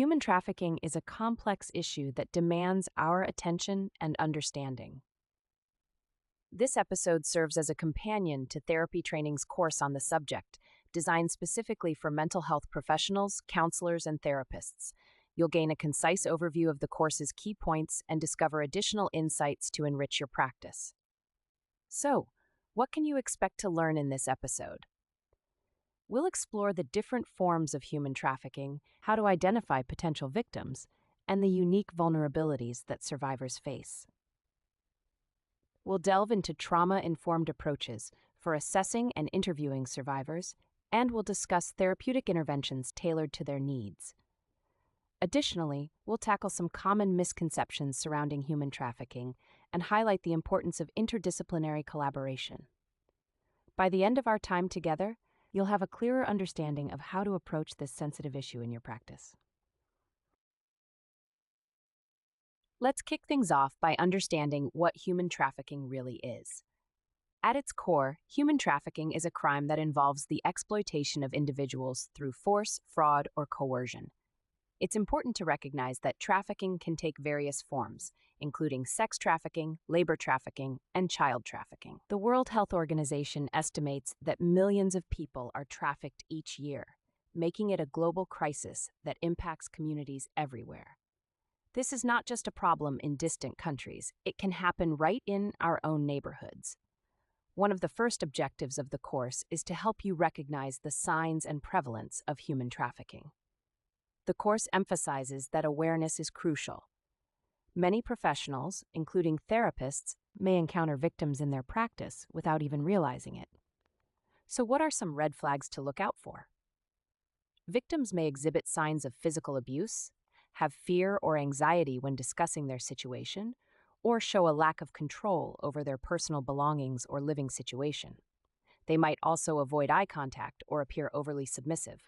Human trafficking is a complex issue that demands our attention and understanding. This episode serves as a companion to Therapy Training's course on the subject, designed specifically for mental health professionals, counselors, and therapists. You'll gain a concise overview of the course's key points and discover additional insights to enrich your practice. So, what can you expect to learn in this episode? We'll explore the different forms of human trafficking, how to identify potential victims, and the unique vulnerabilities that survivors face. We'll delve into trauma-informed approaches for assessing and interviewing survivors, and we'll discuss therapeutic interventions tailored to their needs. Additionally, we'll tackle some common misconceptions surrounding human trafficking and highlight the importance of interdisciplinary collaboration. By the end of our time together, you'll have a clearer understanding of how to approach this sensitive issue in your practice. Let's kick things off by understanding what human trafficking really is. At its core, human trafficking is a crime that involves the exploitation of individuals through force, fraud, or coercion. It's important to recognize that trafficking can take various forms, including sex trafficking, labor trafficking, and child trafficking. The World Health Organization estimates that millions of people are trafficked each year, making it a global crisis that impacts communities everywhere. This is not just a problem in distant countries, it can happen right in our own neighborhoods. One of the first objectives of the course is to help you recognize the signs and prevalence of human trafficking. The course emphasizes that awareness is crucial. Many professionals, including therapists, may encounter victims in their practice without even realizing it. So what are some red flags to look out for? Victims may exhibit signs of physical abuse, have fear or anxiety when discussing their situation, or show a lack of control over their personal belongings or living situation. They might also avoid eye contact or appear overly submissive.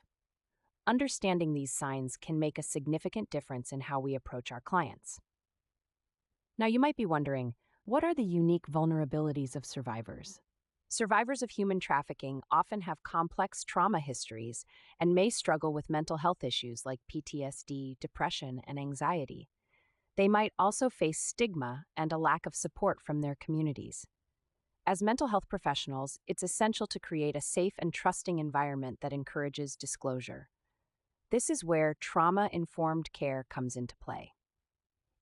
Understanding these signs can make a significant difference in how we approach our clients. Now, you might be wondering, what are the unique vulnerabilities of survivors? Survivors of human trafficking often have complex trauma histories and may struggle with mental health issues like PTSD, depression, and anxiety. They might also face stigma and a lack of support from their communities. As mental health professionals, it's essential to create a safe and trusting environment that encourages disclosure. This is where trauma-informed care comes into play.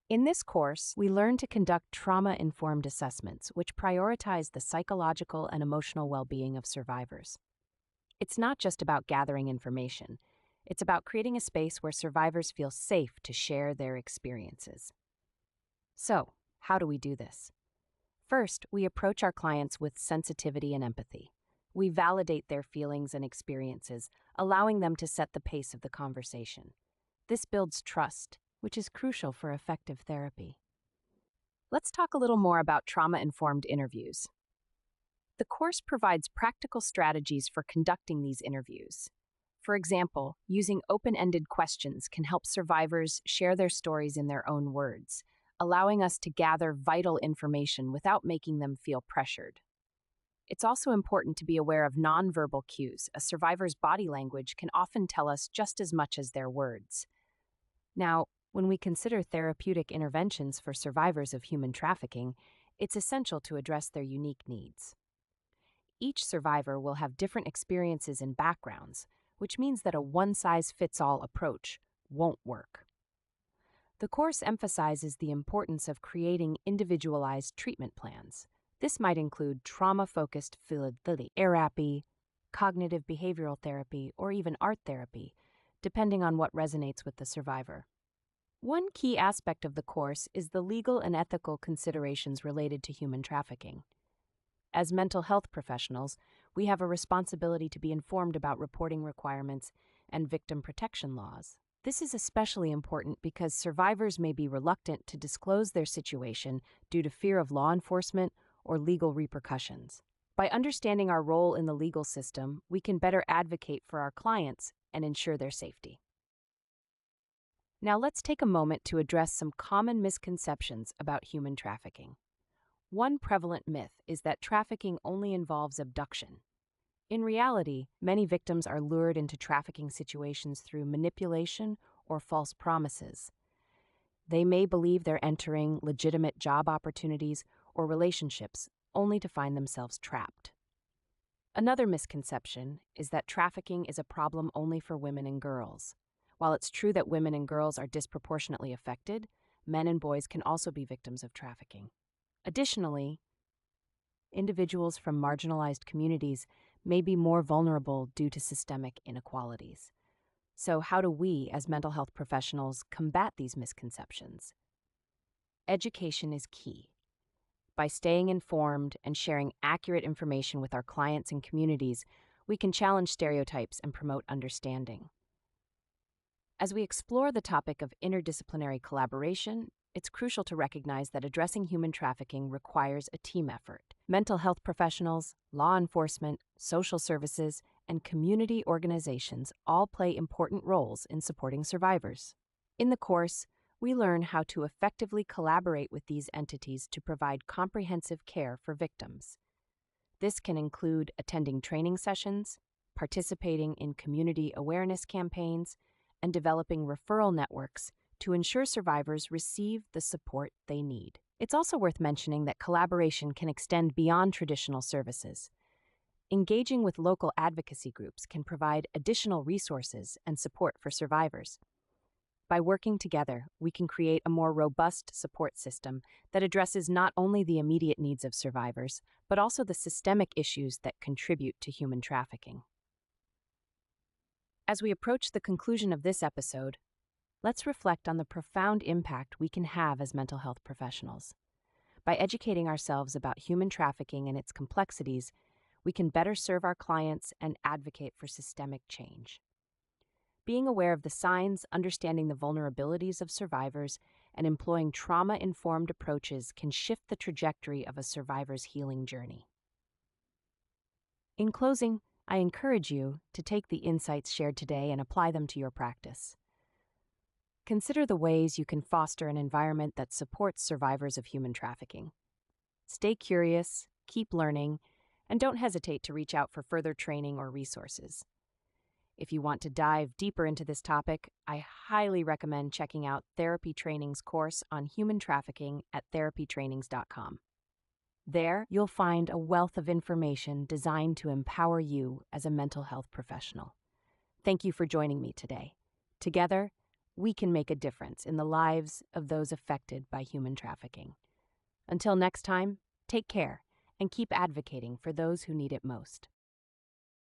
In this course, we learn to conduct trauma-informed assessments, which prioritize the psychological and emotional well-being of survivors. It's not just about gathering information. It's about creating a space where survivors feel safe to share their experiences. So, how do we do this? First, we approach our clients with sensitivity and empathy. We validate their feelings and experiences, allowing them to set the pace of the conversation. This builds trust, which is crucial for effective therapy. Let's talk a little more about trauma-informed interviews. The course provides practical strategies for conducting these interviews. For example, using open-ended questions can help survivors share their stories in their own words, allowing us to gather vital information without making them feel pressured. It's also important to be aware of nonverbal cues. A survivor's body language can often tell us just as much as their words. Now, when we consider therapeutic interventions for survivors of human trafficking, it's essential to address their unique needs. Each survivor will have different experiences and backgrounds, which means that a one-size-fits-all approach won't work. The course emphasizes the importance of creating individualized treatment plans. This might include trauma-focused therapy, cognitive behavioral therapy, or even art therapy, depending on what resonates with the survivor. One key aspect of the course is the legal and ethical considerations related to human trafficking. As mental health professionals, we have a responsibility to be informed about reporting requirements and victim protection laws. This is especially important because survivors may be reluctant to disclose their situation due to fear of law enforcement or legal repercussions. By understanding our role in the legal system, we can better advocate for our clients and ensure their safety. Now let's take a moment to address some common misconceptions about human trafficking. One prevalent myth is that trafficking only involves abduction. In reality, many victims are lured into trafficking situations through manipulation or false promises. They may believe they're entering legitimate job opportunities or relationships only to find themselves trapped. Another misconception is that trafficking is a problem only for women and girls. While it's true that women and girls are disproportionately affected, men and boys can also be victims of trafficking. Additionally, individuals from marginalized communities may be more vulnerable due to systemic inequalities. So, how do we, as mental health professionals, combat these misconceptions? Education is key. By staying informed and sharing accurate information with our clients and communities, we can challenge stereotypes and promote understanding. As we explore the topic of interdisciplinary collaboration, it's crucial to recognize that addressing human trafficking requires a team effort. Mental health professionals, law enforcement, social services, and community organizations all play important roles in supporting survivors. In the course, we learn how to effectively collaborate with these entities to provide comprehensive care for victims. This can include attending training sessions, participating in community awareness campaigns, and developing referral networks to ensure survivors receive the support they need. It's also worth mentioning that collaboration can extend beyond traditional services. Engaging with local advocacy groups can provide additional resources and support for survivors. By working together, we can create a more robust support system that addresses not only the immediate needs of survivors, but also the systemic issues that contribute to human trafficking. As we approach the conclusion of this episode, let's reflect on the profound impact we can have as mental health professionals. By educating ourselves about human trafficking and its complexities, we can better serve our clients and advocate for systemic change. Being aware of the signs, understanding the vulnerabilities of survivors, and employing trauma-informed approaches can shift the trajectory of a survivor's healing journey. In closing, I encourage you to take the insights shared today and apply them to your practice. Consider the ways you can foster an environment that supports survivors of human trafficking. Stay curious, keep learning, and don't hesitate to reach out for further training or resources. If you want to dive deeper into this topic, I highly recommend checking out Therapy Training's course on human trafficking at therapytrainings.com. There, you'll find a wealth of information designed to empower you as a mental health professional. Thank you for joining me today. Together, we can make a difference in the lives of those affected by human trafficking. Until next time, take care and keep advocating for those who need it most.